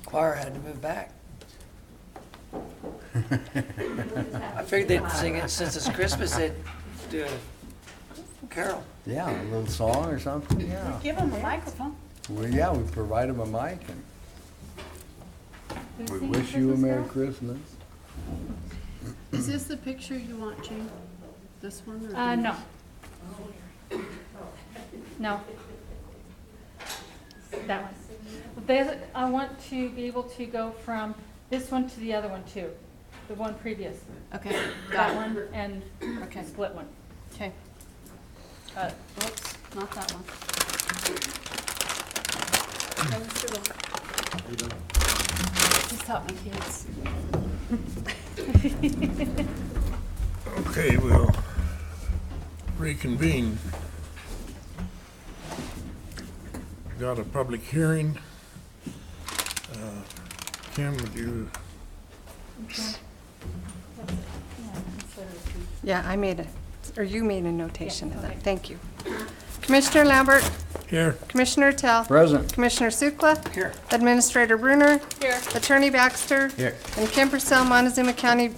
Choir had to move back. I figured they'd sing it since it's Christmas, they'd do a carol. Yeah, a little song or something, yeah. Give them a microphone. Well, yeah, we provide them a mic and we wish you a Merry Christmas. Is this the picture you want, Jane? This one? Or No. No. That one. I want to be able to go from this one to the other one too. The one previous. Okay, That got it. one and Okay. the split one. Okay. Whoops, not that one. Just taught my kids. Okay, we'll reconvene. Got a public hearing. Kim, would you? Yeah, I made it, or you made a notation of okay. that. Thank you. Commissioner Lambert, Here. Commissioner Tell. Present. Commissioner Sukla. Here. Administrator Bruner. Here. Attorney Baxter. Here. And Kim Purcell, Montezuma County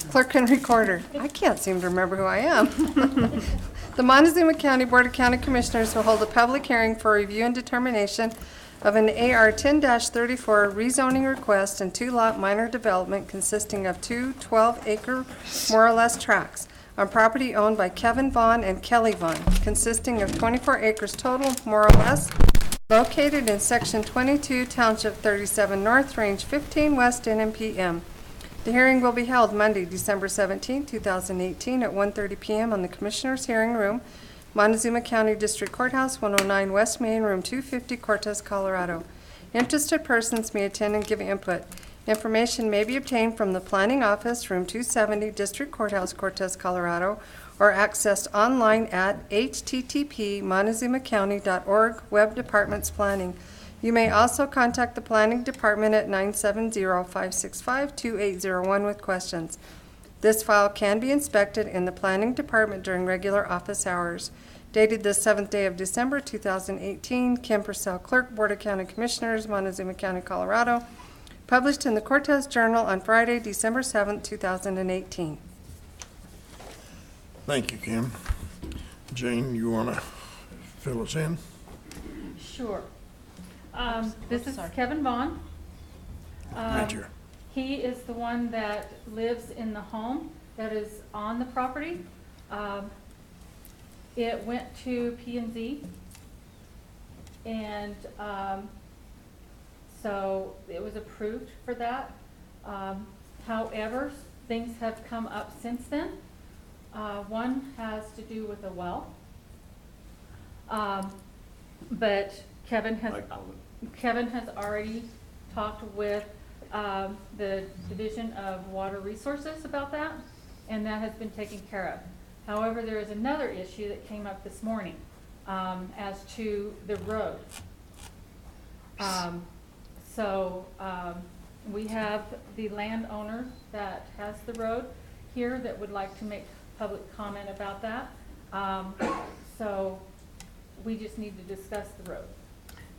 Clerk and Recorder. I can't seem to remember who I am. The Montezuma County Board of County Commissioners will hold a public hearing for review and determination of an AR 10-34 rezoning request and two-lot minor development consisting of two 12-acre more or less tracts on property owned by Kevin Vaughn and Kelly Vaughn, consisting of 24 acres total, more or less, located in Section 22, Township 37 North, Range 15 West, NMPM. The hearing will be held Monday, December 17, 2018, at 1:30 p.m. on the Commissioners' Hearing Room, Montezuma County District Courthouse, 109 West Main, Room 250, Cortez, Colorado. Interested persons may attend and give input. Information may be obtained from the Planning Office, Room 270, District Courthouse, Cortez, Colorado, or accessed online at http://montezumacounty.org, Web Departments Planning. You may also contact the Planning Department at 970-565-2801 with questions. This file can be inspected in the Planning Department during regular office hours. Dated the 7th day of December 2018, Kim Purcell, Clerk, Board of County Commissioners, Montezuma County, Colorado. Published in the Cortez Journal on Friday, December 7th, 2018. Thank you, Kim. Jane, you want to fill us in? Sure. This is Kevin Vaughn. Major. He is the one that lives in the home that is on the property. It went to P&Z, and so it was approved for that. However, things have come up since then. One has to do with a well. But Kevin has already talked with the Division of Water Resources about that, and that has been taken care of. However, there is another issue that came up this morning as to the road. We have the landowner that has the road here that would like to make public comment about that. So we just need to discuss the road.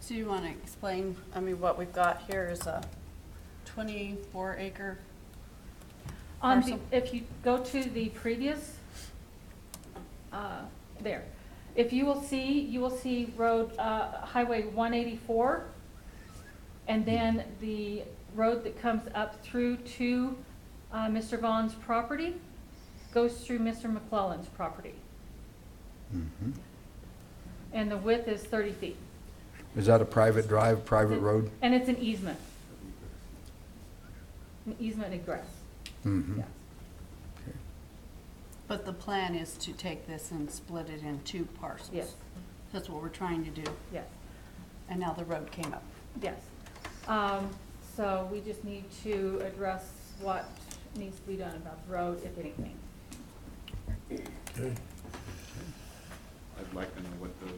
So you want to explain, I mean, what we've got here is a 24-acre parcel? If you go to the previous, there. If you will see road, Highway 184, and then the road that comes up through to Mr. Vaughn's property goes through Mr. McClellan's property. Mhm. And the width is 30 feet. Is that a private drive, private road? And it's an easement. An easement egress. Mm-hmm. Yes. But the plan is to take this and split it in two parcels. Yes. That's what we're trying to do. Yes. And now the road came up. Yes. So we just need to address what needs to be done about the road, if anything. Okay. I'd like to know what the.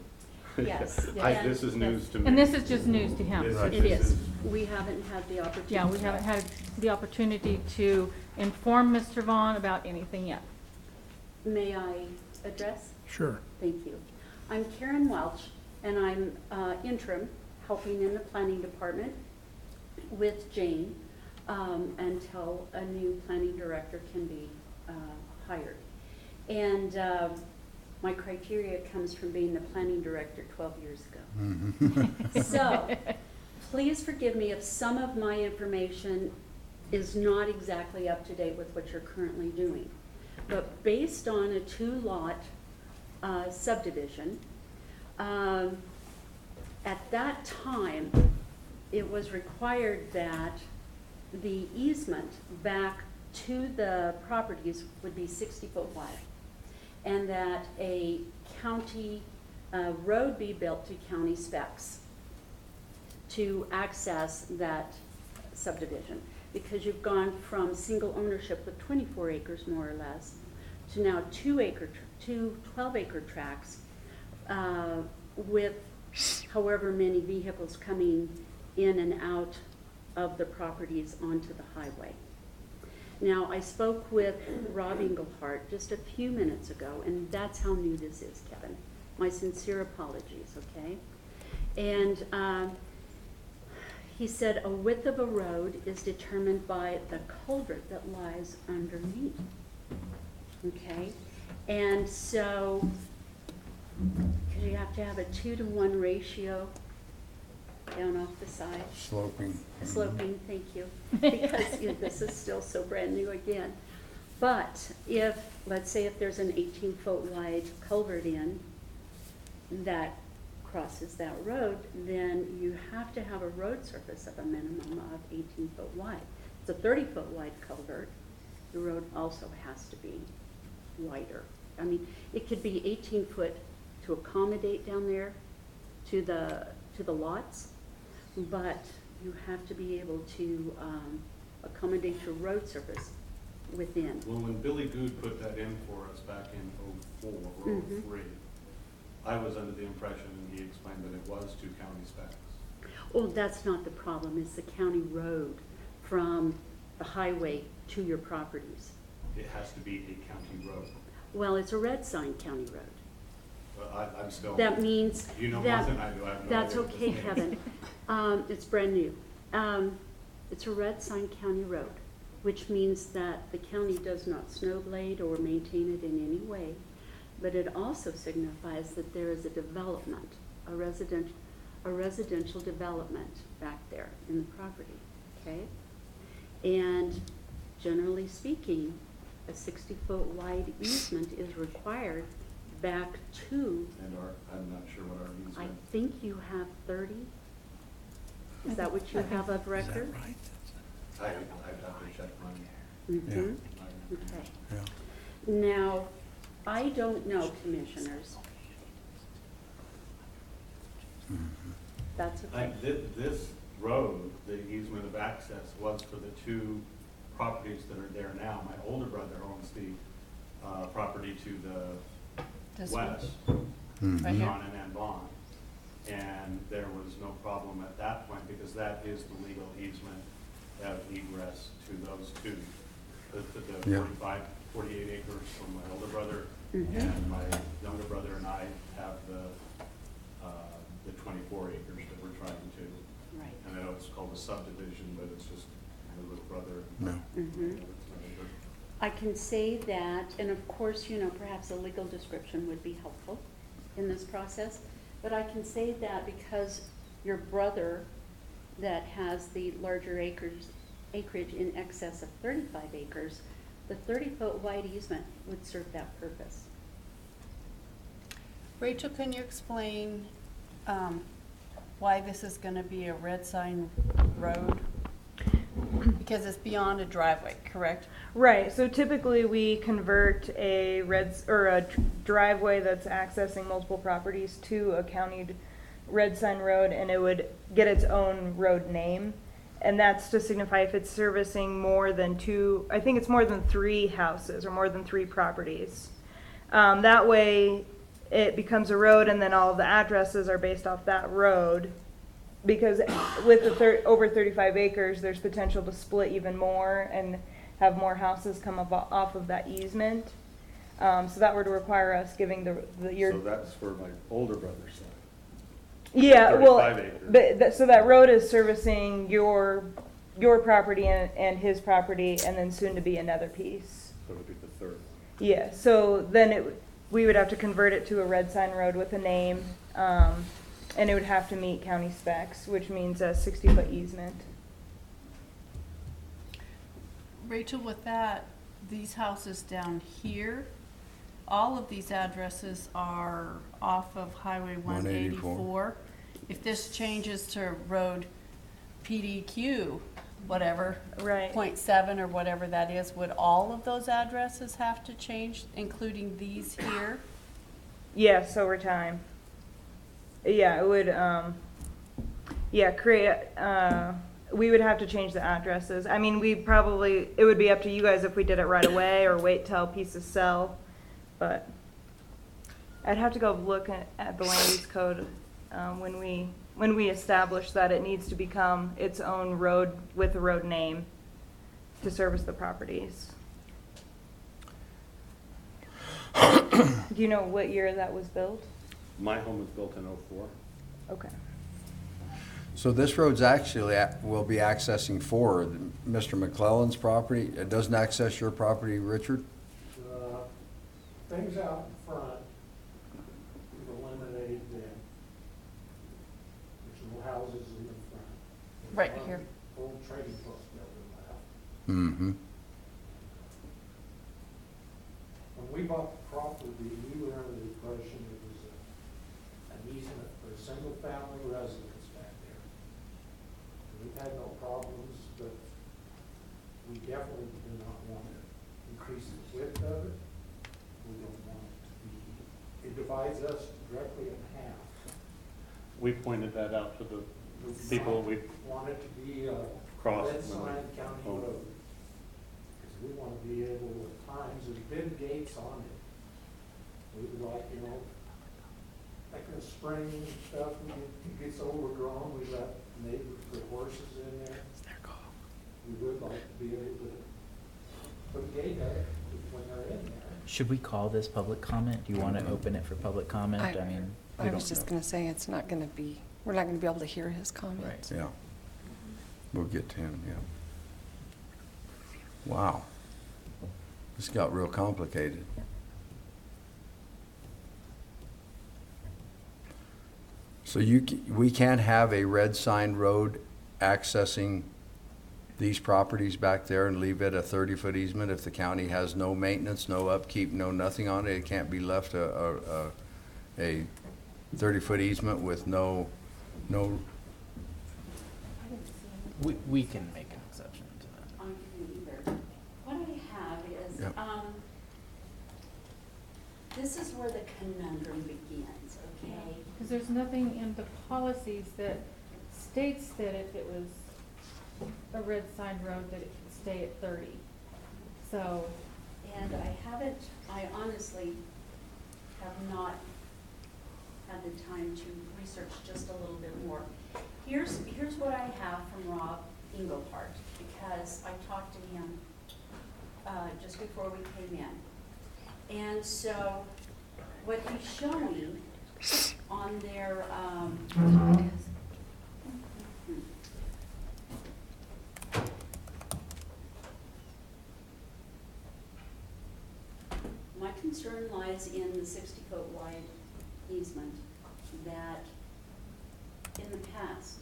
Yes, This is news to me. And this is just news to him. It is. We haven't had the opportunity. Yeah, we haven't had the opportunity to inform Mr. Vaughn about anything yet. May I address? Sure. Thank you. I'm Karen Welch, and I'm interim, helping in the planning department. with Jane until a new planning director can be hired. And my criteria comes from being the planning director 12 years ago. So, please forgive me if some of my information is not exactly up to date with what you're currently doing. But based on a 2-lot subdivision, at that time, it was required that the easement back to the properties would be 60 foot wide, and that a county road be built to county specs to access that subdivision, because you've gone from single ownership with 24 acres more or less to now 12-acre tracts with however many vehicles coming in and out of the properties onto the highway. Now, I spoke with Rob Engelhardt just a few minutes ago, and that's how new this is, Kevin. My sincere apologies, okay? And he said a width of a road is determined by the culvert that lies underneath, okay? And so, because you have to have a 2-to-1 ratio down off the side. Sloping. Sloping, thank you, because this is still so brand new again. But if, let's say if there's an 18-foot wide culvert in that crosses that road, then you have to have a road surface of a minimum of 18 foot wide. It's a 30-foot wide culvert. The road also has to be wider. I mean, it could be 18 foot to accommodate down there to the lots, but you have to be able to accommodate your road surface within. Well, when Billy Good put that in for us back in '04 or '03, I was under the impression, and he explained that it was to county specs. Well, that's not the problem. It's the county road from the highway to your properties. It has to be a county road. Well, it's a red sign county road. Well, I'm still. That means You know more that, than I do. I have no that's idea what okay, this Kevin. means. It's brand new. It's a red sign county road, which means that the county does not snow blade or maintain it in any way. But it also signifies that there is a development, a residential development back there in the property, okay? And generally speaking, a 60-foot wide easement is required back to, And I'm not sure what our I easement. think you have 30? Is that what you have of record? I'd have to check mine. Mhm. Yeah. Okay. Yeah. Now, I don't know, commissioners. That's okay. This road, the easement of access, was for the two properties that are there now. My older brother owns the property to the This one? west, Right here? John and Ann Vaughn. And there was no problem at that point because that is the legal easement of egress to those two. The Yeah. 48 acres from my older brother, Mhm. and my younger brother and I have the 24 acres that we're trying to. Right. And I know it's called a subdivision, but it's just my little brother. No. Mhm. I can say that, and of course, perhaps a legal description would be helpful in this process, but I can say that because your brother that has the larger acreage in excess of 35 acres, the 30-foot wide easement would serve that purpose. Rachel, can you explain why this is gonna be a red sign road? Because it's beyond a driveway, correct? Right, so typically we convert a driveway that's accessing multiple properties to a county red sign road, and it would get its own road name. And that's to signify if it's servicing more than I think it's more than 3 houses or more than 3 properties. That way it becomes a road, and then all of the addresses are based off that road. Because with the over 35 acres, there's potential to split even more and have more houses come up off of that easement. So that would require us giving So that's for my older brother's side. Yeah, well, 35 acres. but, so that road is servicing your property and his property, and then soon to be another piece. So it would be the third. Yeah, so then we would have to convert it to a red sign road with a name, and it would have to meet county specs, which means a 60-foot easement. Rachel, with that, these houses down here, all of these addresses are off of Highway 184. If this changes to road PDQ, whatever, Right. .7 or whatever that is, would all of those addresses have to change, including these here? Yes, over time. Yeah, it would, we would have to change the addresses. I mean, it would be up to you guys if we did it right away or wait till pieces sell, but I'd have to go look at the land use code, when we establish that it needs to become its own road with a road name to service the properties. Do you know what year that was built? My home was built in '04. Okay. So this road's actually, will be accessing for Mr. McClellan's property. It doesn't access your property, Richard? Things out in front, we've eliminated them. There's no houses in the front. Right There's here. one Old trading post building left. Mm-hmm. When we bought the property, we were under the impression it was an easement for single-family residents back there. We've had no problems, but we definitely do not want to increase the width of it. We don't want it to be, it divides us directly in half. We pointed that out to the We people we want it to be a crossed. red sign county Oh. road. Because we want to be able, at times, there's been gates on it. We would like, like in the spring and stuff, when it gets overgrown, we let neighbors put horses in there. We would like to be able to put a gate up when they're in there. Should we call this public comment? Do you want to open it for public comment? I mean, I was just gonna say, it's not gonna be, we're not gonna be able to hear his comments. Yeah. We'll get to him, yeah. Wow. This got real complicated. So we can't have a red sign road accessing these properties back there and leave it a 30-foot easement if the county has no maintenance, no upkeep, no nothing on it? It can't be left a 30-foot easement with no, we can make an exception to that. On either. What I have is, Yep. This is where the conundrum begins, okay? Because there's nothing in the policies that states that if it was a red sign road, that it could stay at 30. So, And I honestly have not had the time to research just a little bit more. Here's what I have from Rob Engelhardt, because I talked to him just before we came in. And so what he's showing on their, my concern lies in the 60-foot wide easement that in the past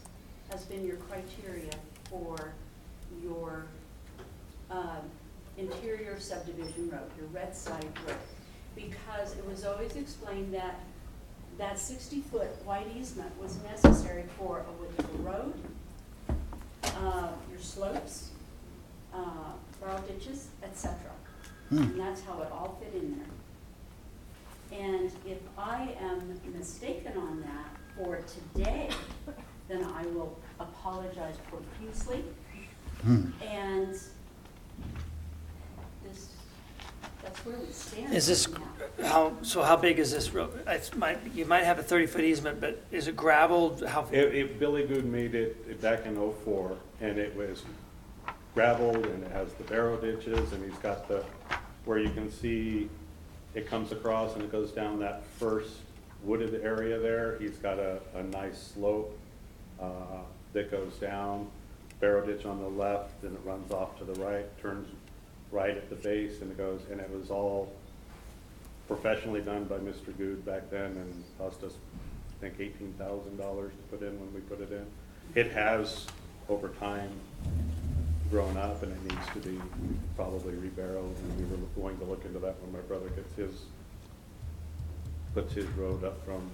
has been your criteria for your interior subdivision road, your red side road. Because it was always explained that that 60-foot wide easement was necessary for a width of the road, your slopes, borrow ditches, etc. And that's how it all fit in there. And if I am mistaken on that for today, then I will apologize profusely. And that's where we stand. Is this, right now. how big is this road? You might have a 30-foot easement, but is it gravelled? Billy Good made it back in '04, and it was gravelled, and it has the barrow ditches, and he's got where you can see it comes across and it goes down that first wooded area there. He's got a nice slope that goes down, barrow ditch on the left, and it runs off to the right, turns right at the base, and it goes, and it was all professionally done by Mr. Good back then, and cost us, I think, $18,000 to put in when we put it in. It has, over time, grown up, and it needs to be probably rebarrowed, and we were going to look into that when my brother puts his road up from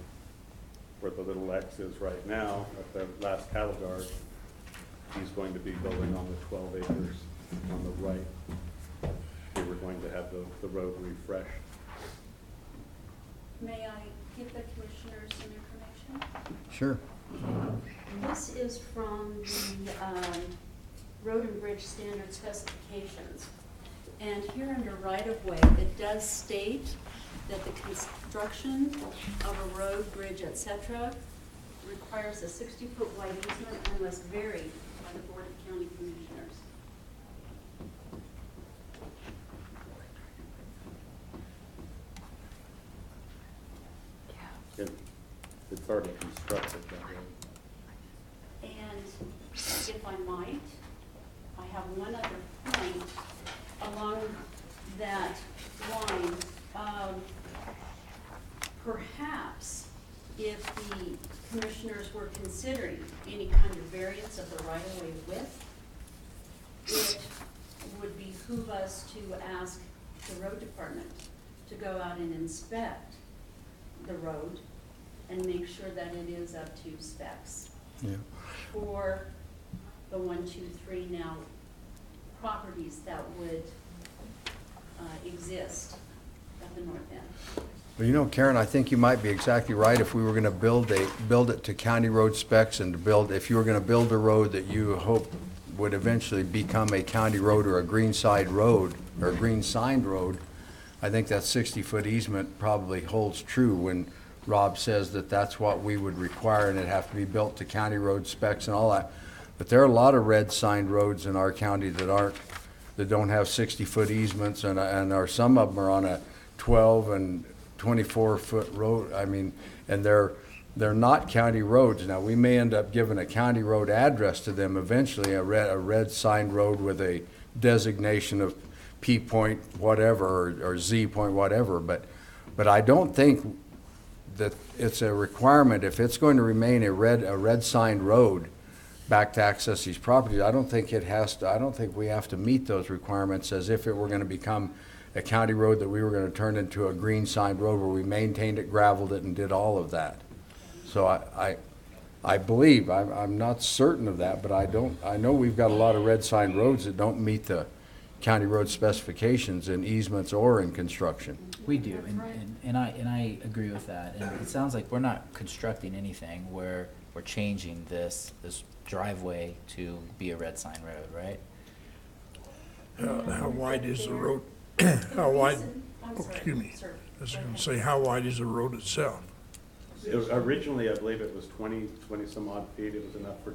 where the little X is right now, at the last cattle guard. He's going to be building on the 12 acres on the right. We were going to have the road refreshed. May I give the commissioners some information? Sure. This is from the Road and Bridge Standard Specifications. And here under right-of-way, it does state that the construction of a road, bridge, etc. requires a 60-foot wide easement and must vary by the Board of County Commissioners. It's already constructed that way. And if I might, I have one other point along that line. Perhaps if the commissioners were considering any kind of variance of the right-of-way width, it would behoove us to ask the road department to go out and inspect the road and make sure that it is up to specs. Yeah. For the 1, 2, 3 now properties that would exist at the north end. Well, you know, Karen, I think you might be exactly right. If we were going to build it to county road specs, and if you were going to build a road that you hope would eventually become a county road or a green side road or a green signed road, I think that 60-foot easement probably holds true when Rob says that that's what we would require, and it'd have to be built to county road specs and all that. But there are a lot of red signed roads in our county that don't have 60-foot easements, and some of them are on a 12 and 24-foot road. I mean, and they're not county roads. Now, we may end up giving a county road address to them eventually, a red signed road with a designation of P point whatever or Z point whatever. But I don't think that it's a requirement. If it's going to remain a red signed road back to access these properties, I don't think we have to meet those requirements as if it were going to become a county road that we were going to turn into a green signed road where we maintained it, gravelled it, and did all of that. So I believe, I'm not certain of that, but I know we've got a lot of red signed roads that don't meet the county road specifications in easements or in construction. We do, and I agree with that. And it sounds like we're not constructing anything. We're changing this driveway to be a red sign road, right? How wide is the road? How wide? Excuse me. I was going to say, how wide is the road itself? Originally, I believe it was 20 some odd feet. It was enough for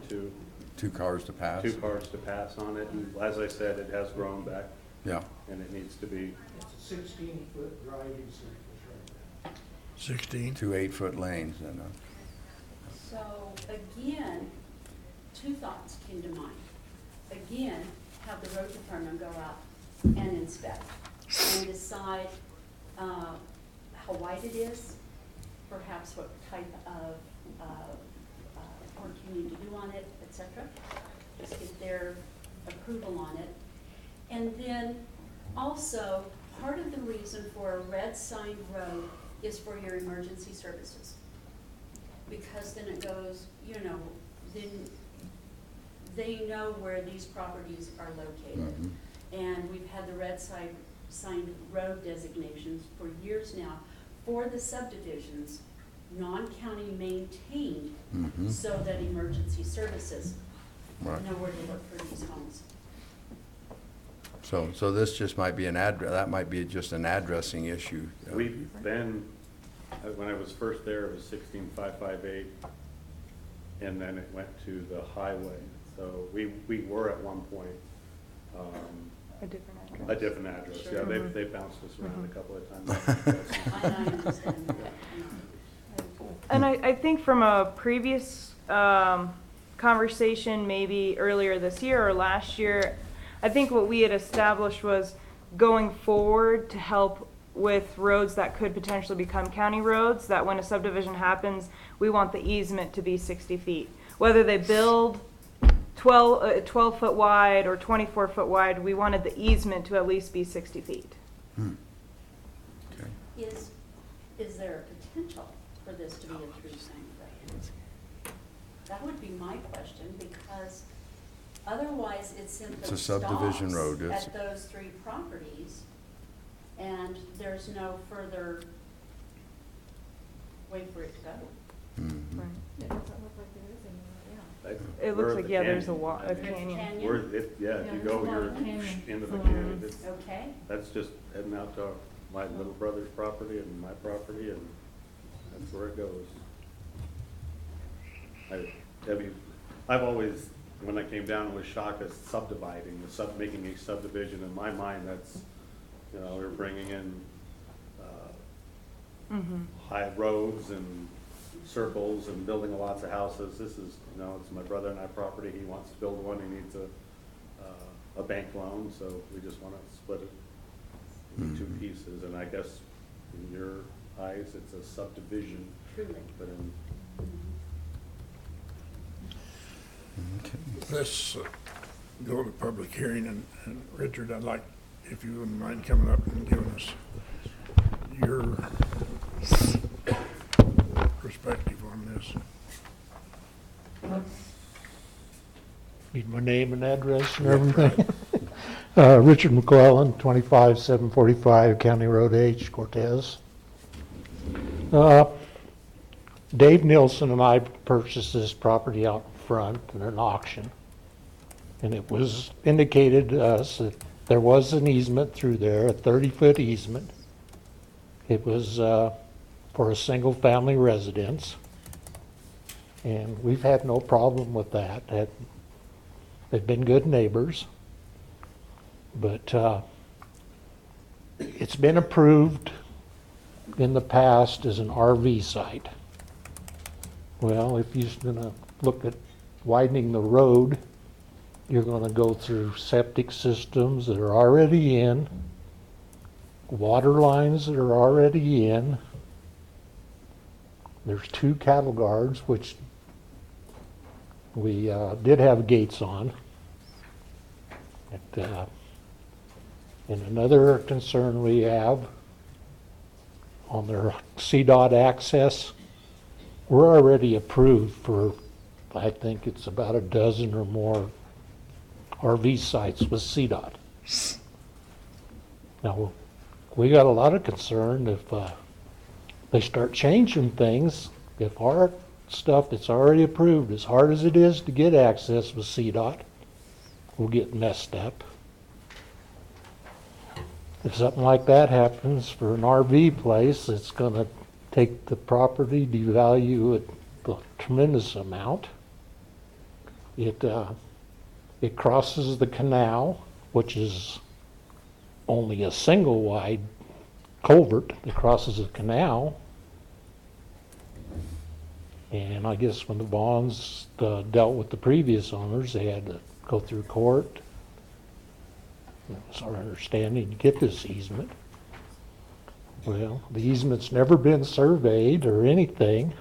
Two cars to pass. 2 cars to pass on it. And as I said, it has grown back. Yeah. And it needs to be. It's a 16-foot driving surface right now. 16? 2 8-foot lanes. So again, 2 thoughts came to mind. Again, have the road department go out and inspect and decide how wide it is, perhaps what type of work you need to do on it, etc. Just get their approval on it. And then also, part of the reason for a red signed road is for your emergency services. Because then it goes, then they know where these properties are located. Mm-hmm. And we've had the red signed road designations for years now for the subdivisions, non-county maintained, Mm-hmm. so that emergency services Right. know where to look for these homes. So this just might be that might be just an addressing issue. We've been, when I was first there, it was 16558, and then it went to the highway. So we were at one point A different address. a different address. Sure. Yeah, they bounced us around a couple of times. I understand that. And I think from a previous conversation, maybe earlier this year or last year, I think what we had established was going forward to help with roads that could potentially become county roads, that when a subdivision happens, we want the easement to be 60 feet. Whether they build 12 foot wide or 24 foot wide, we wanted the easement to at least be 60 feet. Okay. Is there a potential for this to be a through sign road? That would be my question, because otherwise it simply It's a subdivision stops road, it's- at those 3 properties, and there's no further way for it to go. Mhm. It doesn't look like there is anywhere, It looks like, yeah, there's a canyon. Canyon? Where, if you there's a go, lot you're of canyon. into the canyon. It's- Okay, That's just heading out to my little brother's property and my property, and that's where it goes. I've always, when I came down, was shocked at subdividing, making a subdivision. In my mind, that's, we're bringing in high roads and circles and building lots of houses. This is, it's my brother and I property. He wants to build one. He needs a bank loan, so we just want to split it into 2 pieces. And I guess in your eyes, it's a subdivision. truly. But in Let's go to public hearing, and Richard, I'd like, if you wouldn't mind coming up and giving us your perspective on this. Need my name and address and everything. Richard McClellan, 25745 County Road H, Cortez. Dave Nielsen and I purchased this property out front in an auction. And it was indicated to us that there was an easement through there, a 30-foot easement. It was for a single-family residence. And we've had no problem with that. They've been good neighbors. But it's been approved in the past as an RV site. Well, if you're gonna look at widening the road, you're gonna go through septic systems that are already in, water lines that are already in. There's 2 cattle guards, which we did have gates on. And another concern we have on their CDOT access, we're already approved for, I think it's about a dozen or more RV sites with CDOT. Now, we got a lot of concern if they start changing things, if our stuff that's already approved, as hard as it is to get access with CDOT, will get messed up. If something like that happens for an RV place, it's going to take the property, devalue it a tremendous amount. It crosses the canal, which is only a single wide culvert that crosses the canal. And I guess when the Vaughns dealt with the previous owners, they had to go through court. It was our understanding to get this easement. Well, the easement's never been surveyed or anything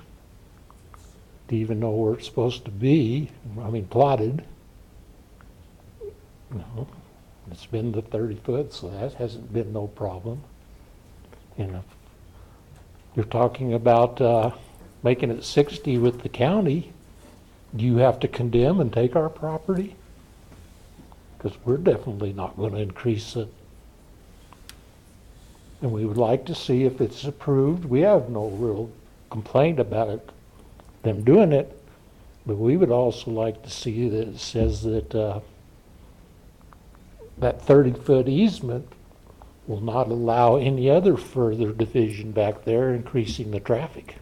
to even know where it's supposed to be, plotted. No, it's been the 30 foot, so that hasn't been no problem. And if you're talking about making it 60 with the county, do you have to condemn and take our property? Because we're definitely not going to increase it. And we would like to see if it's approved. We have no real complaint about it, them doing it, but we would also like to see that it says that that 30-foot easement will not allow any other further division back there, increasing the traffic.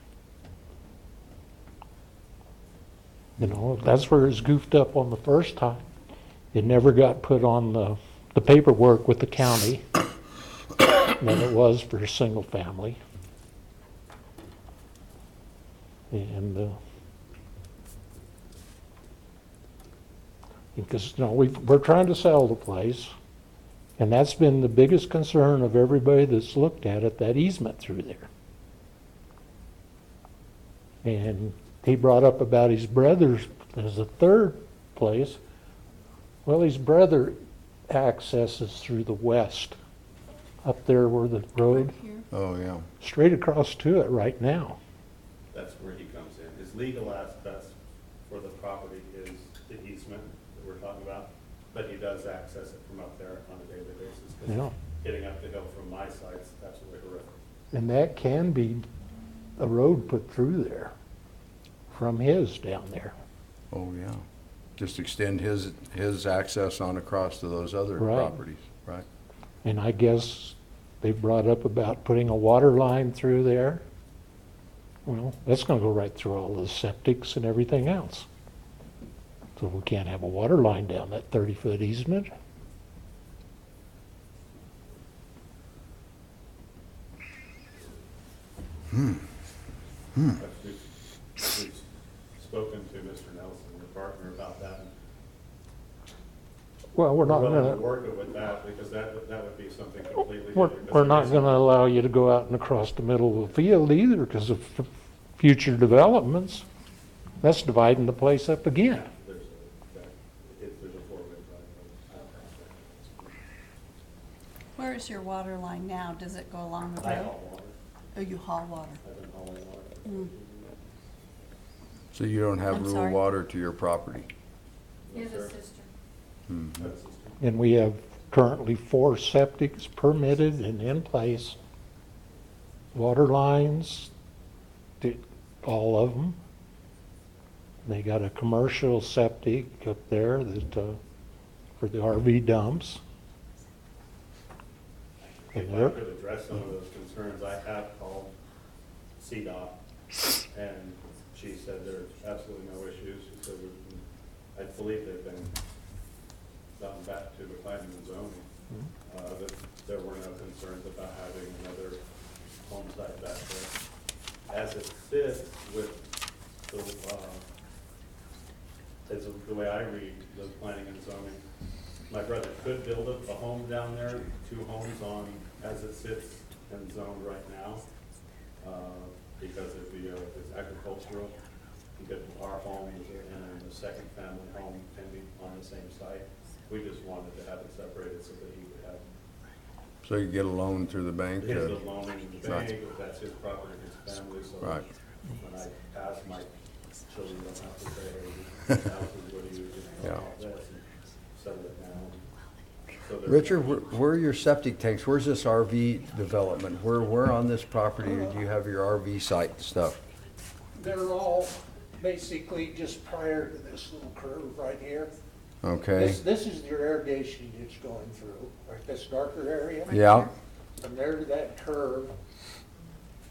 That's where it's goofed up on the first time. It never got put on the paperwork with the county than it was for a single family. And, because, you know, we're trying to sell the place, and that's been the biggest concern of everybody that's looked at it, that easement through there. And he brought up about his brother's as a third place. Well, his brother accesses through the west, up there where the road, Here. Oh, yeah. straight across to it right now. That's where he comes in. His legal aspects for the property is the easement that we're talking about, but he does access it from up there on a daily basis. 'Cause Yeah. getting up the hill from my side's absolutely horrific. And that can be a road put through there from his down there. Oh, yeah. Just extend his access on across to those other Right. properties, right? And I guess they brought up about putting a water line through there. Well, that's gonna go right through all the septics and everything else. So we can't have a water line down that 30-foot easement. We've spoken to Mr. Nelson, the partner, about that. Well, we're not willing to gonna, work it with that, because that would be something completely we're, different. we're not gonna allow you to go out and across the middle of the field either because of future developments. That's dividing the place up again. There's a four-way driveway. Where is your water line now? Does it go along the I road? haul water. Oh, you haul water? I've been hauling water. Mm. So you don't have I'm rural sorry. water to your property? He has a Sure. sister. Mhm. That's just- And we have currently 4 septics permitted and in place. Water lines, all of them. They got a commercial septic up there that, for the RV dumps. If And I they're, could address some of those concerns, I have called CDOT, and she said there's absolutely no issues. She said, I believe they've been gotten back to the planning and zoning, that there were no concerns about having another home site back there. As it sits with the way I read the planning and zoning, my brother could build a home down there, 2 homes on, as it sits and zoned right now, because it's agricultural. You get our home and then the second family home can be on the same site. We just wanted to have it separated so that he would have So you get a loan through the bank? his loan in the Right. bank, if that's his property, his family, so Right. when I pass, my children don't have to say, hey, this house is what do you, Yeah. all this, and settle it down. So there's- Richard, where are your septic tanks? Where's this RV development? Where on this property do you have your RV site stuff? they're all basically just prior to this little curve right here. Okay, This is your irrigation ditch going through, right, this darker area. yeah, From there to that curve,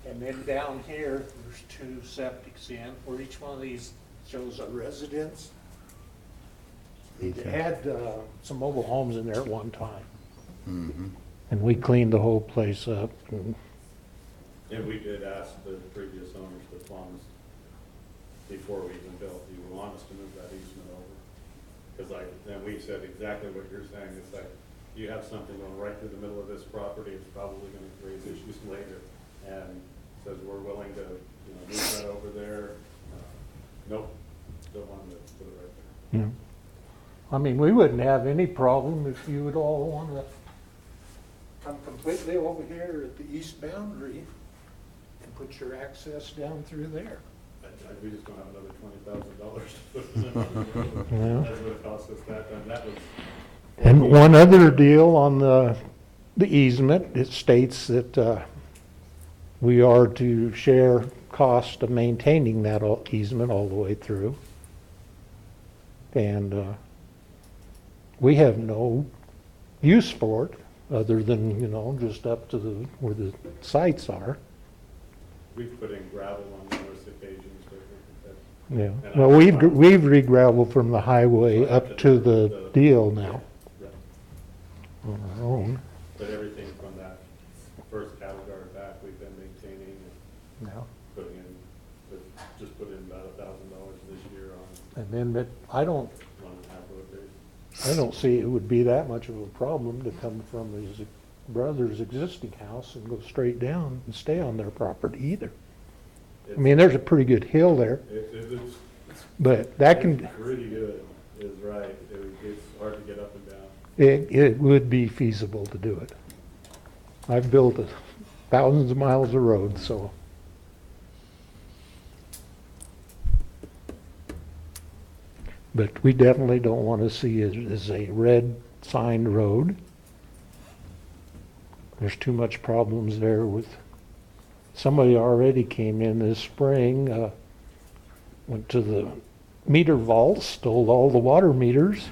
and then down here, there's 2 septics in, where each one of these shows a residence. They Okay. had some mobile homes in there at one time, mhm. and we cleaned the whole place up. And we did ask the previous owners, the Plums, before we even built, do you want us to move that easement over? Because then we said exactly what you're saying, it's like, you have something going right through the middle of this property, it's probably gonna raise issues later. And says, we're willing to, move that over there. Nope, don't want to put it right there. Yeah. I mean, we wouldn't have any problem if you would all want to come completely over here at the east boundary and put your access down through there. We just don't have another $20,000 to put in. Yeah. That's what it cost us that time, that was. And one other deal on the easement, it states that we are to share cost of maintaining that easement all the way through. And we have no use for it, other than, just up to where the sites are. We've put in gravel on numerous occasions, but Yeah, And well, I- we've re-gravelled from the highway up to the deal now yeah. on our own. But everything from that first cattle guard back, we've been maintaining and Yeah. putting in, just putting And then, but I don't, 1.5 road base. I don't see it would be that much of a problem to come from his brother's existing house and go straight down and stay on their property either. I mean, there's a pretty good hill there, It's but that can, pretty good, is right. It's hard to get up and down. it would be feasible to do it. I've built thousands of miles of road, so. But we definitely don't want to see it as a red signed road. There's too much problems there with, somebody already came in this spring, went to the meter vault, stole all the water meters,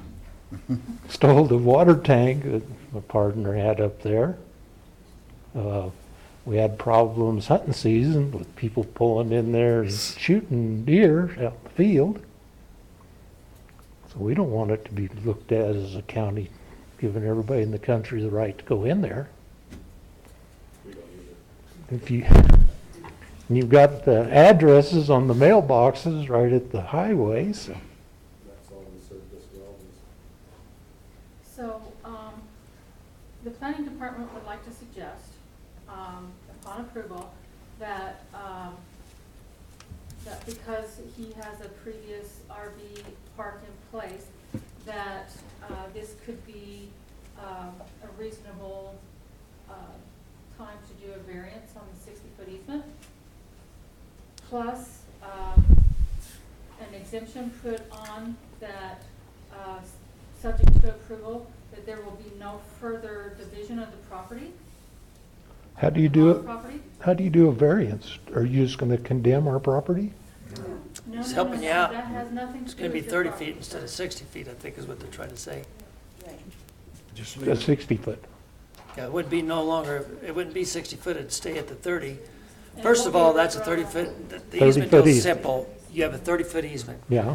stole the water tank that my partner had up there. We had problems hunting season with people pulling in there and shooting deer out in the field. So we don't want it to be looked at as a county giving everybody in the country the right to go in there. We don't need it. If you, and you've got the addresses on the mailboxes right at the highway, so. That's all we serve this well. So, the planning department would like to suggest, upon approval, that, that because he has a previous RV park in place, that, this could be, a reasonable, time to do a variance on the 60-foot easement. Plus, an exemption put on that, subject to approval, that there will be no further division of the property. How do you do it? Property. How do you do a variance? Are you just gonna condemn our property? No, He's no, helping no, you out. That has nothing to It's do gonna be with 30 your feet property. instead of 60 feet, I think is what they're trying to say. A 60 foot. Yeah, it would be no longer, it wouldn't be 60 foot, it'd stay at the 30. And it First won't of be all, a that's a road. 30 foot, the 30 easement foot goes easement. simple. You have a 30-foot easement. Yeah,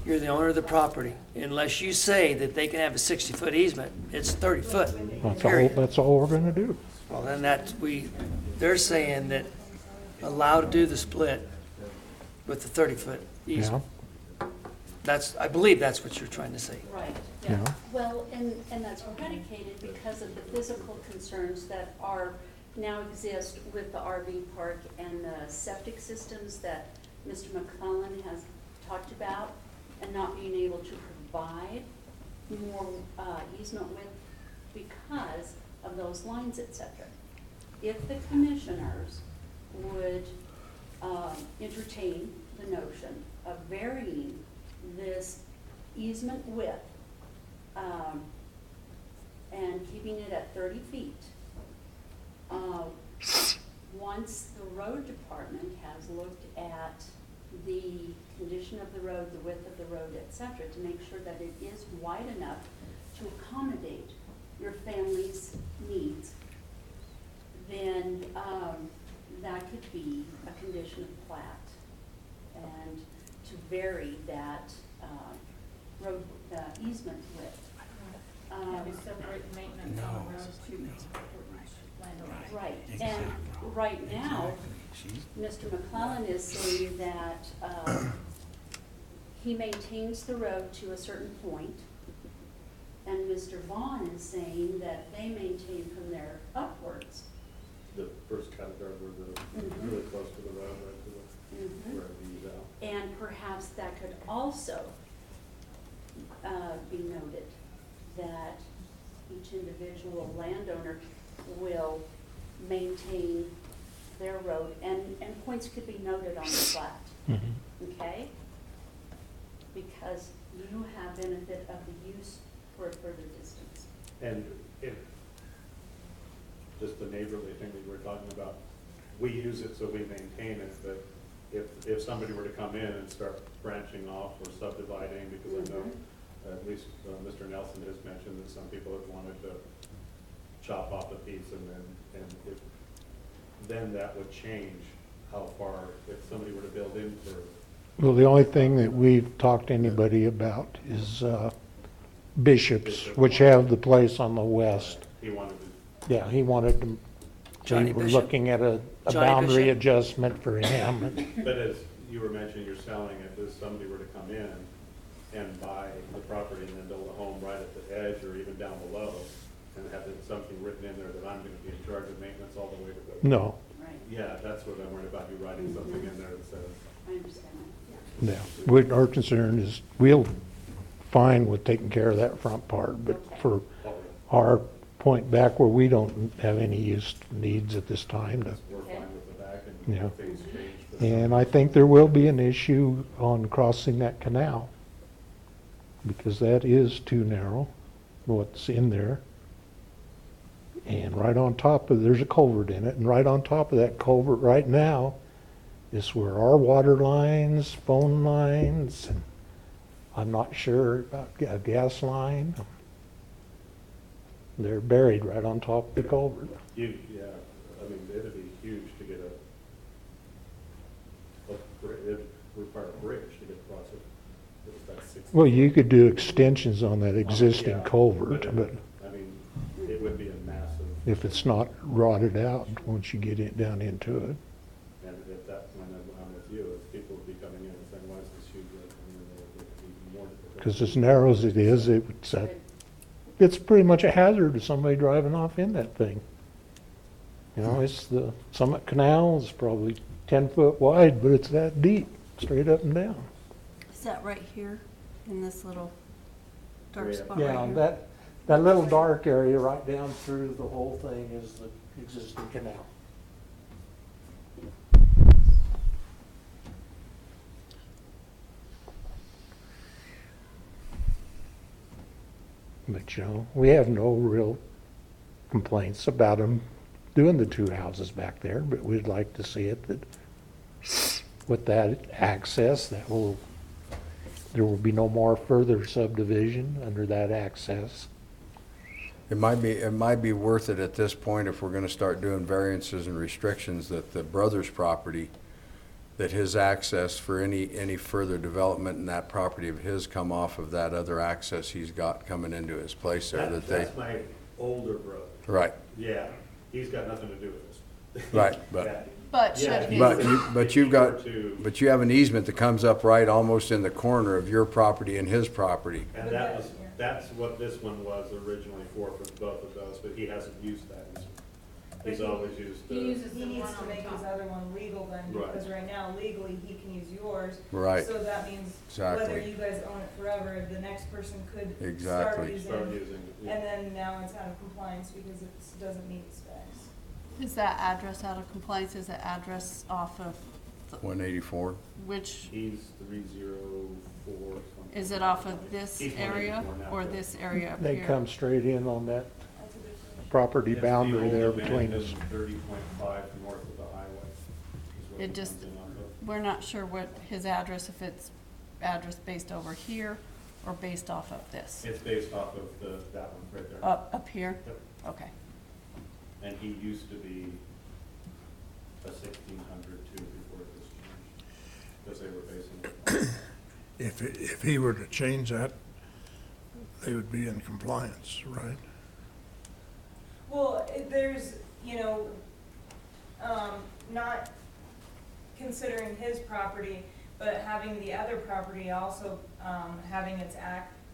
You're the owner of the property. Unless you say that they can have a 60-foot easement, it's 30 foot, period. that's all we're gonna do. Well, then they're saying that allow to do the split with the 30-foot Yeah, easement. I believe that's what you're trying to say. Right, yeah. well, and that's predicated because of the physical concerns that now exist with the RV park and the septic systems that Mr. McClellan has talked about, and not being able to provide more easement width because of those lines, et cetera. If the commissioners would entertain the notion of varying this easement width and keeping it at 30 feet, once the road department has looked at the condition of the road, the width of the road, et cetera, to make sure that it is wide enough to accommodate your family's needs, then that could be a condition of plat, and to vary that road easement width. And we separate maintenance on the road to each landowner. Right, and right now, Mr. McClellan is saying that he maintains the road to a certain point, and Mr. Vaughn is saying that they maintain from there upwards. The first category were Mhm. really close to the road, right to the, where it leaves out. And perhaps that could also be noted, that each individual landowner will maintain their road, and points could be noted on the plat, okay? Because you have benefit of the use for a further distance. And if, just the neighborly thing that you were talking about, we use it so we maintain it, but if somebody were to come in and start branching off or subdividing, because I know at least Mr. Nelson has mentioned that some people have wanted to chop off a piece and if, then that would change how far, if somebody were to build in for. Well, the only thing that we've talked to anybody about is Bishops, which have the place on the west. He wanted to. Yeah, he wanted to, Johnny we were Bishop? looking at a Johnny boundary Bishop? adjustment for him. But as you were mentioning, you're selling it, if somebody were to come in can buy the property and then build a home right at the edge or even down below, and have something written in there that I'm gonna be in charge of maintenance all the way to the. No, Right, Yeah, that's what I'm worried about, you writing something in there that says. I understand that, yeah. no. Our concern is, we'll fine with taking care of that front part, but for our point back where we don't have any use needs at this time to, We're fine with the back and Yeah. things change. and I think there will be an issue on crossing that canal, because that is too narrow, what's in there. And right on top of, there's a culvert in it, and right on top of that culvert right now is where our water lines, phone lines, and I'm not sure about a gas line. They're buried right on top of the culvert. Yeah, I mean, it'd be huge to get it'd require a bridge to get across it. It's about 60. Well, you could do extensions on that existing Yeah, culvert, it but would- I mean, it would be a massive, if it's not rotted out once you get it down into it. and at that point, I'm with you, if people would be coming in and saying, why is this huge? It would be more. Because as narrow as it is, it's pretty much a hazard to somebody driving off in that thing. You know, it's the Summit Canal is probably 10 foot wide, but it's that deep, straight up and down. Is that right here in this little dark Yeah. spot Yeah, right here? that little dark area right down through the whole thing is the existing canal. But, you know, we have no real complaints about them doing the two houses back there, but we'd like to see it that with that access, there will be no more further subdivision under that access. It might be worth it at this point, if we're gonna start doing variances and restrictions, that the brother's property, that his access for any further development in that property of his come off of that other access he's got coming into his place there, that they, That's my older brother. right, Yeah, he's got nothing to do with this. right, Yeah. But Yeah, should he- he, but you've got, To- but you have an easement that comes up right almost in the corner of your property and his property. And that's what this one was originally for both of those, but he hasn't used that. He's always used He the, uses He the needs one to on make his top. other one legal then, Right. because right now legally he can use yours. Right. So that means Exactly. whether you guys own it forever, the next person could start Exactly. start using, using it. Yeah. and then now it's out of compliance because it doesn't meet specs. is that address out of compliance? Is that address off of, 184. which, He's 304 something. is it off of this He's area 184 now, or yeah. this area up They here? come straight in on that That's a good question. property It's the boundary there old between us. abandoned 30.5 north of the highway. is what It he just- comes in off of. We're not sure what his address, if it's address based over here or based off of this. It's based off of that one right there. Up here? Yep. Okay. And he used to be a 1600 too before it was changed, because they were basing it. If he were to change that, they would be in compliance, right? Well, there's, not considering his property, but having the other property also, having its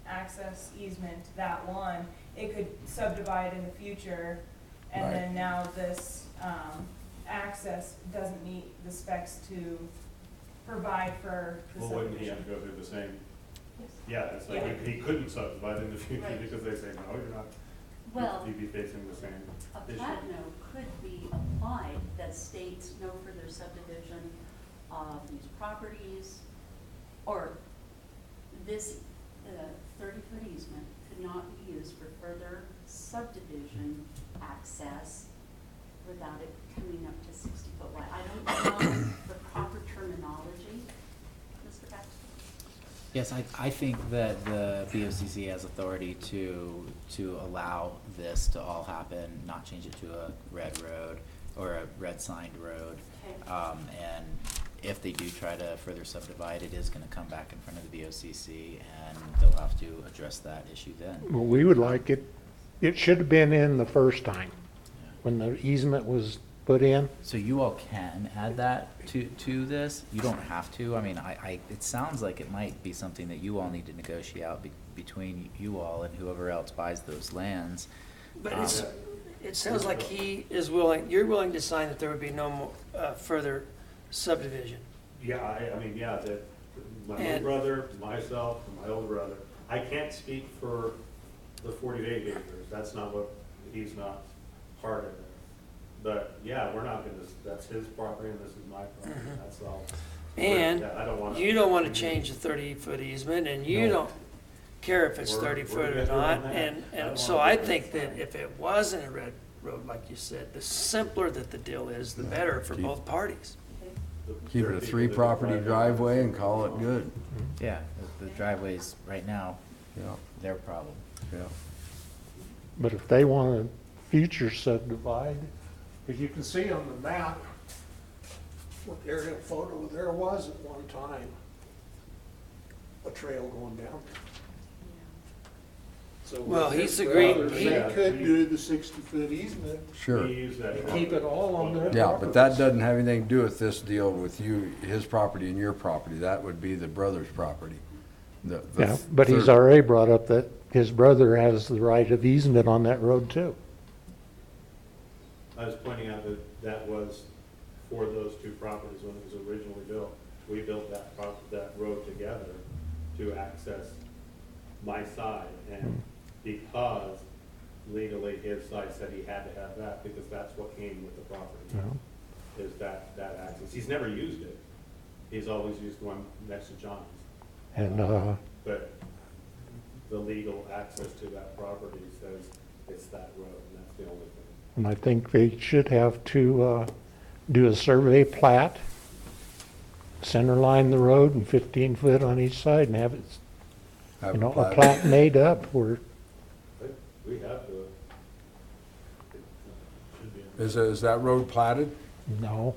access easement, that one, it could subdivide in the future. And Right. then now this, access doesn't meet the specs to provide for the Well, wouldn't he have subdivision. to go through the same? Yeah, it's like he couldn't subdivide in the future Right. because they say, no, you're not. Well, You'd be facing the same a issue. plat note could be applied that states no further subdivision of these properties, or this 30-foot easement could not be used for further subdivision access without it coming up to 60 foot wide. I don't know the proper terminology, Mr. Baxter. Yes, I think that the BOCC has authority to allow this to all happen, not change it to a red road or a red signed road. Okay. And if they do try to further subdivide, it is gonna come back in front of the BOCC and they'll have to address that issue then. Well, we would like it should have been in the first time, Yeah. when the easement was put in. So you all can add that to this? You don't have to? I mean, it sounds like it might be something that you all need to negotiate out between you all and whoever else buys those lands. But it sounds like he is willing, you're willing to sign that there would be no more, further subdivision. Yeah, I mean, yeah, that, my little And- brother, myself, and my older brother, I can't speak for the 48 acres, that's not what, he's not part of it. But, yeah, we're not gonna, that's his property and this is my property, that's all. And Yeah, I don't wanna- you don't want to change the 30-foot easement, and you don't care if it's We're 30 foot or good not. on that. And I don't so wanna I do think that. that if it wasn't a red road, like you said, the simpler that the deal is, the better for Keep- both parties. Keep it a 3-property driveway and call it good. Yeah, the driveways right now, Yeah, their problem. yeah. But if they want to future subdivide, As you can see on the map, with the aerial photo, there was at one time a trail going down there. So with Well, his he's agreed- brothers, he- They could do the 60-foot easement Sure. He used that. and keep it all on their Yeah, but that properties. doesn't have anything to do with this deal with you, his property and your property. That would be the brother's property. The yeah, but he's third- already brought up that his brother has the right of easement on that road too. I was pointing out that that was for those two properties when it was originally built. We built that road together to access my side, and because legally his side said he had to have that, because that's what came with the property, Yeah. is that access. He's never used it. He's always used the one next to John's. And, But the legal access to that property says it's that road, and that's the only thing. and I think they should have to, do a survey plat, center line the road and 15 foot on each side and have it, have you know, a plat. plat made up where, We have to. It should be in- Is that road platted? no.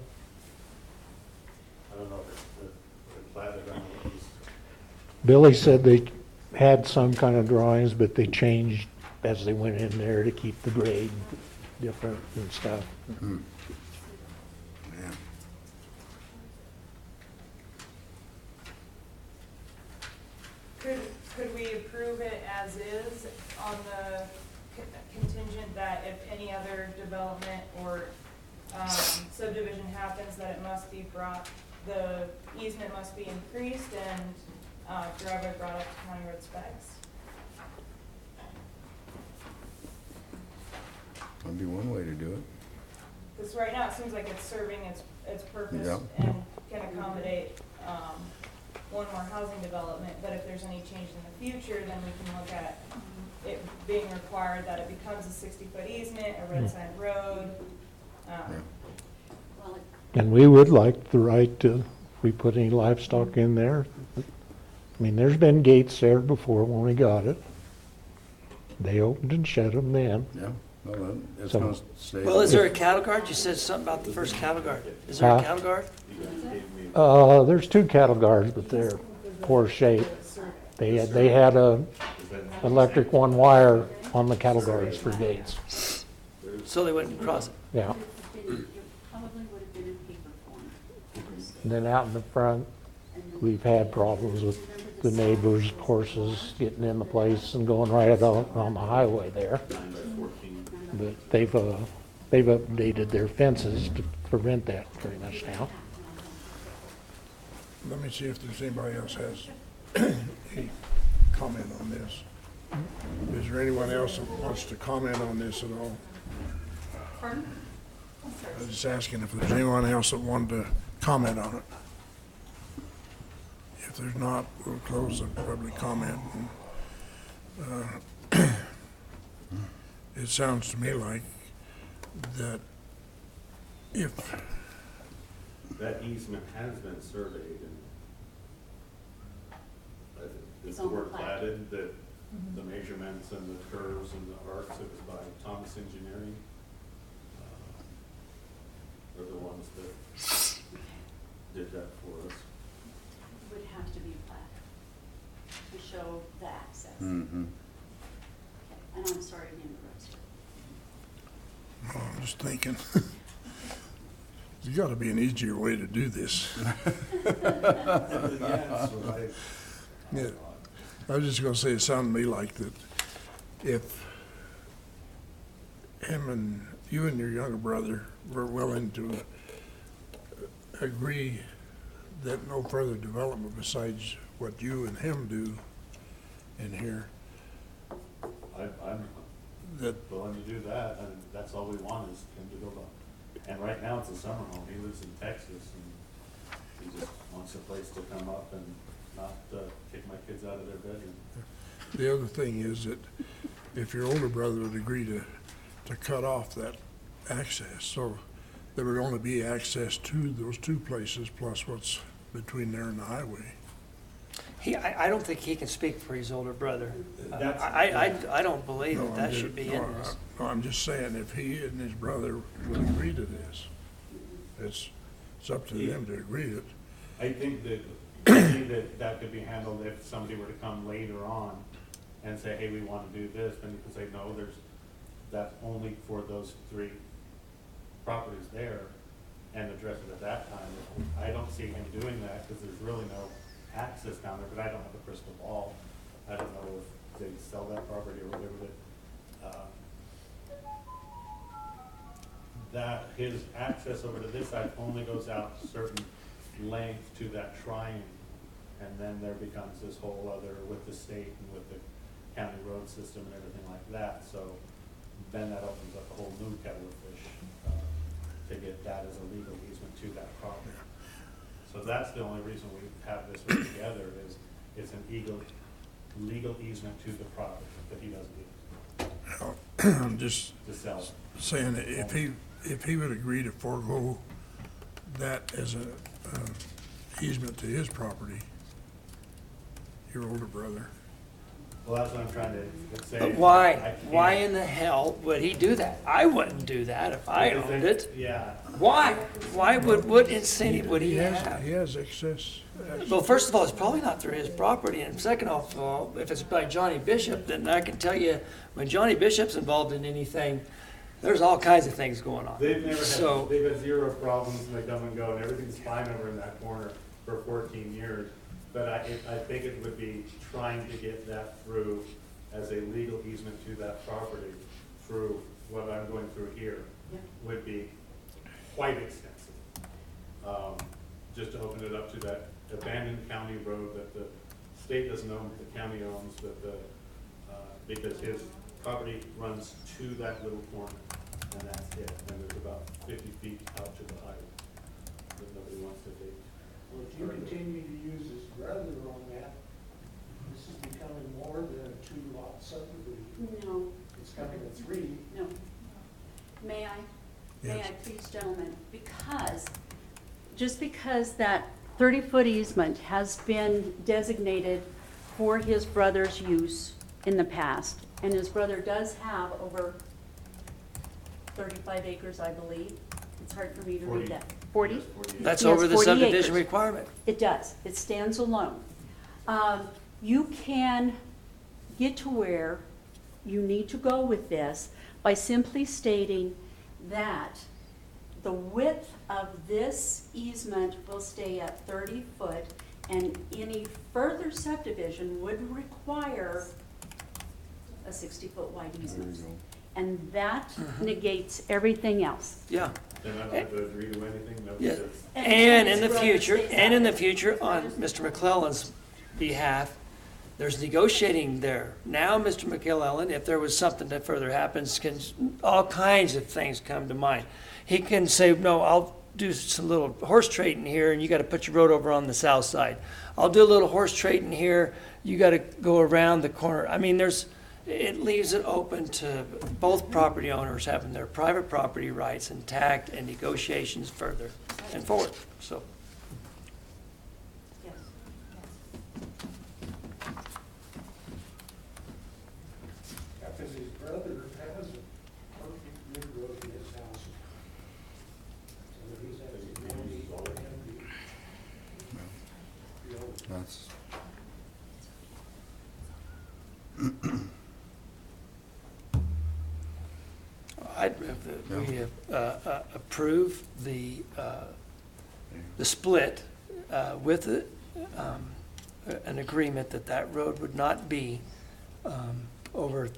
I don't know if it's platted, I don't know what he's. Billy said they had some kind of drawings, but they changed as they went in there to keep the grade different and stuff. Hmm. Yeah. Could we approve it as is on the contingent that if any other development or subdivision happens, that it must be brought, the easement must be increased and driveway brought up to county road specs? That'd be one way to do it. Because right now, it seems like it's serving its purpose Yep. and can accommodate one more housing development, but if there's any change in the future, then we can look at it being required that it becomes a 60-foot easement, a red sign road. Well, And we would like the right to, if we put any livestock in there. I mean, there's been gates there before when we got it. They opened and shut them then. Yeah, well, then, it's So- gonna stay. Well, is there a cattle guard? You said something about the first cattle guard. Is there a Huh? cattle guard? There's 2 cattle guards, but they're poor shape. They had a electric one wire on the cattle guards for gates. So they wouldn't cross it. Yeah. it probably would have been in paper form. And then out in the front, we've had problems with the neighbors' horses getting in the place and going right on the highway there. But they've updated their fences to prevent that pretty much now. Let me see if there's anybody else has a comment on this. Is there anyone else that wants to comment on this at all? Pardon? I was just asking if there's anyone else that wanted to comment on it. If there's not, we'll close the public comment. It sounds to me like that if That easement has been surveyed and is It's the on the word plat. platted, that the measurements and the curves and the arcs, it was by Thomas Engineering. They're the ones that did that for us. Would have to be a plat to show the access. Mm-hmm. And I'm sorry to interrupt you. I'm just thinking, There's gotta be an easier way to do this. Yeah, I was just gonna say, it sounded to me like that if you and your younger brother were willing to agree that no further development besides what you and him do in here, I'm that, willing to do that, and that's all we want is him to build up. And right now, it's a summer home, he lives in Texas, and he just wants a place to come up and not kick my kids out of their bedroom. the other thing is that if your older brother would agree to cut off that access, so there would only be access to those two places plus what's between there and the highway. I don't think he can speak for his older brother. That's- I don't believe No, that I'm that just- should be no, in this. No, I'm just saying, if he and his brother would agree to this, it's up to them to agree to it. I think that could be handled if somebody were to come later on and say, hey, we want to do this, then you can say, no, that's only for those 3 properties there, and address it at that time. I don't see him doing that, because there's really no access down there, but I don't have a crystal ball. I don't know if they sell that property or whatever, that his access over to this side only goes out a certain length to that triangle. And then there becomes this whole other, with the state and with the county road system and everything like that. So then that opens up a whole new kettle of fish to get that as a legal easement to that property. So that's the only reason we have this one together, is it's an legal easement to the property that he doesn't use I'm just to sell. saying that if he would agree to forego that as a easement to his property, your older brother. Well, that's what I'm trying to say. But I why can't- in the hell would he do that? I wouldn't do that if I Because owned then- it. Yeah. Why? What incentive would he have? He has excess. Well, first of all, it's probably not through his property, and second of all, if it's by Johnny Bishop, then I can tell you, when Johnny Bishop's involved in anything, there's all kinds of things going on. They've So, had 0 problems, and they come and go, and everything's fine over in that corner for 14 years. But I think it would be trying to get that through as a legal easement to that property through what I'm going through here would be quite extensive. Just to open it up to that abandoned county road that the state doesn't own, but the county owns, because his property runs to that little corner, and that's it. And there's about 50 feet out to the highway that nobody wants to take. Well, if you continue to use his brother on that, this is becoming more than a 2-lot subdivision. No, It's coming to 3. no. May I? May Yes. I please, gentlemen? Just because that 30-foot easement has been designated for his brother's use in the past, and his brother does have over 35 acres, I believe. It's hard for me to read that. 40? that's He has over the 40 subdivision acres. requirement. It does. It stands alone. You can get to where you need to go with this by simply stating that the width of this easement will stay at 30 foot, and any further subdivision would require a 60-foot wide easement. And that negates everything else. Yeah. Then I don't have to agree to anything, no, Yeah. because And in the his brother future, stays and out in the of it. future, on Mr. McClellan's behalf, there's negotiating there. Now, Mr. McClellan, if there was something that further happens, all kinds of things come to mind. He can say, no, I'll do some little horse trading here, and you gotta put your road over on the south side. I'll do a little horse trading here, you gotta go around the corner. I mean, it leaves it open to both property owners having their private property rights intact and negotiations further and forward, so. Yes. Because his brother has a perfect good road to his house. So he's actually going to be all That's, I'd move that we approve the split with an agreement that that road would not be over,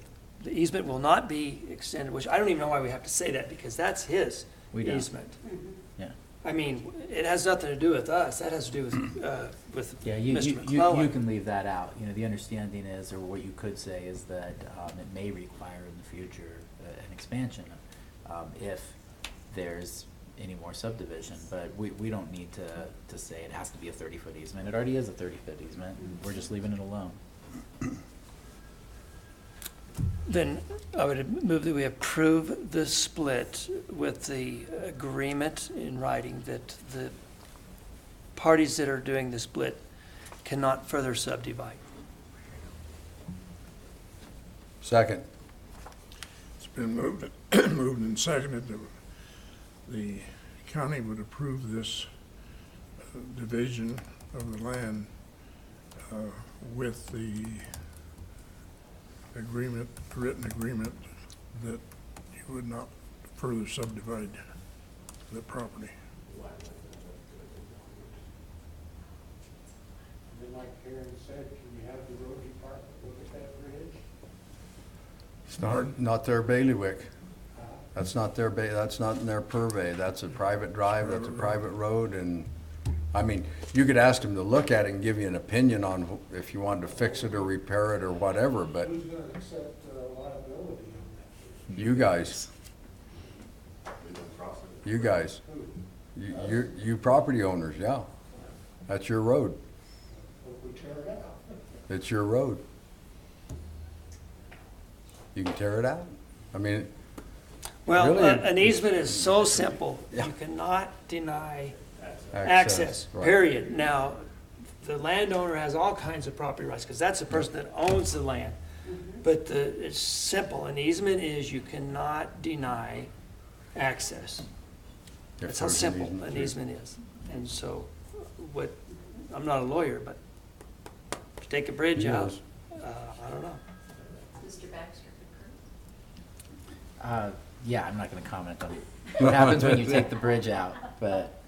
the easement will not be extended, which I don't even know why we have to say that, because that's his We don't. easement. Yeah. I mean, it has nothing to do with us, that has to do with Yeah, Mr. you McClellan. can leave that out. You know, the understanding is, or what you could say is that it may require in the future an expansion if there's any more subdivision, but we don't need to say it has to be a 30-foot easement. It already is a 30-foot easement, and we're just leaving it alone. Then I would move that we approve the split with the agreement in writing that the parties that are doing the split cannot further subdivide. Second. It's been moved and seconded that the county would approve this division of the land with the agreement, written agreement, that you would not further subdivide the property. And then like Karen said, can we have the road department look at that bridge? It's not their bailiwick. That's not their that's not in their purvey. That's a private drive, that's a private road, and, I mean, you could ask them to look at it and give you an opinion on if you wanted to fix it or repair it or whatever, but Who's gonna accept liability on you guys. You guys. You property owners, yeah. That's your road. that if we tear it out? It's your road. You can tear it out. I mean, Well, Really? an easement is so simple, Yeah. you cannot deny access, right. period. Now, the landowner has all kinds of property rights, because that's the person that owns the land. But it's simple, an easement is you cannot deny access. If That's how there's an simple easement. an easement is. And so, I'm not a lawyer, but to take a bridge He out, is. I don't know. Mr. Baxter Yeah, I'm not going to comment on what happens when you take the bridge out, but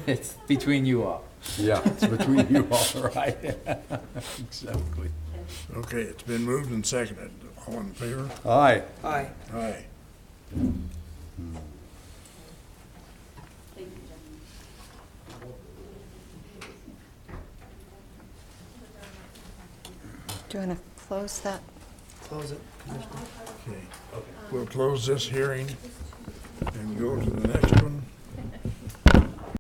it's between you all. Yeah, it's between you all, right? Exactly. Okay, it's been moved and seconded. All in favor? Aye. Aye. Aye. Thank you, gentlemen. Do you want to close that? Close it, Commissioner. Okay. We'll close this hearing and go to the next one.